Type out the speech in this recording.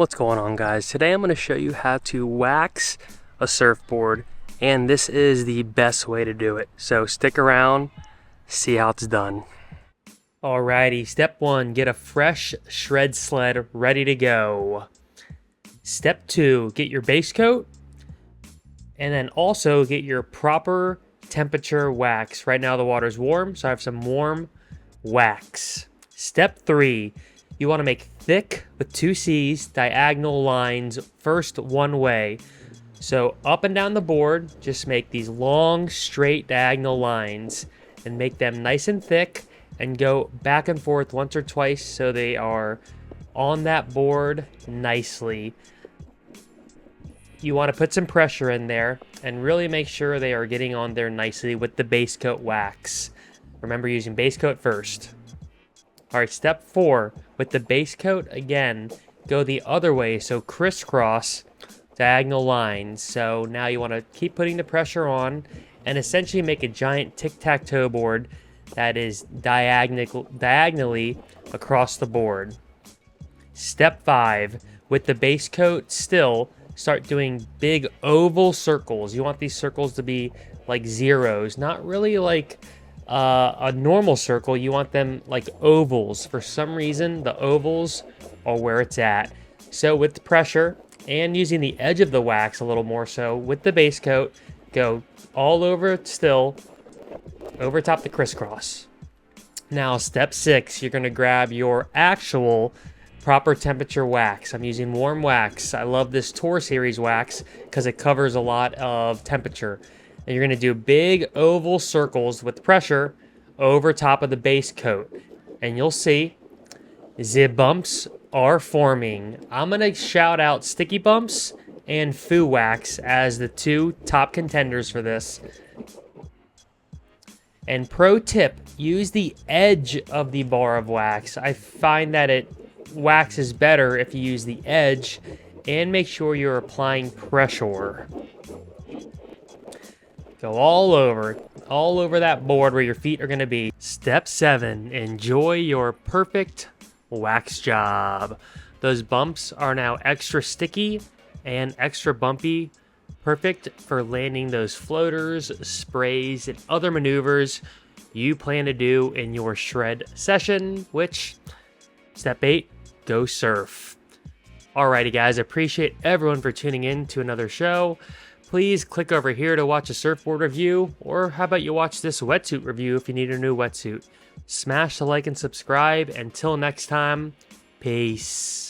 What's going on, guys? Today I'm going to show you how to wax a surfboard, and this is the best way to do it. So stick around, see how it's done. Alrighty, step 1, get a fresh shred sled ready to go. Step 2, get your base coat, and then also get your proper temperature wax. Right now the water's warm, so I have some warm wax. Step 3, you want to make thick with 2 C's diagonal lines first one way. So up and down the board, just make these long straight diagonal lines and make them nice and thick and go back and forth once or twice so they are on that board nicely. You want to put some pressure in there and really make sure they are getting on there nicely with the base coat wax. Remember, using base coat first. Alright, step 4, with the base coat, again, go the other way, so crisscross diagonal lines. So now you want to keep putting the pressure on and essentially make a giant tic-tac-toe board that is diagonally across the board. Step 5, with the base coat still, start doing big oval circles. You want these circles to be like zeros, not really like a normal circle. You want them like ovals. For some reason, the ovals are where it's at. So with the pressure and using the edge of the wax a little more so with the base coat, go all over still, over top the crisscross. Now step 6, you're going to grab your actual proper temperature wax. I'm using warm wax. I love this Tour Series wax because it covers a lot of temperature. And you're going to do big oval circles with pressure over top of the base coat. And you'll see the bumps are forming. I'm going to shout out Sticky Bumps and Foo Wax as the 2 top contenders for this. And pro tip, use the edge of the bar of wax. I find that it waxes better if you use the edge, and make sure you're applying pressure. Go all over that board where your feet are going to be. Step 7, enjoy your perfect wax job. Those bumps are now extra sticky and extra bumpy. Perfect for landing those floaters, sprays, and other maneuvers you plan to do in your shred session, which, step 8, go surf. Alrighty guys, I appreciate everyone for tuning in to another show. Please click over here to watch a surfboard review, or how about you watch this wetsuit review if you need a new wetsuit. Smash the like and subscribe. Until next time, peace.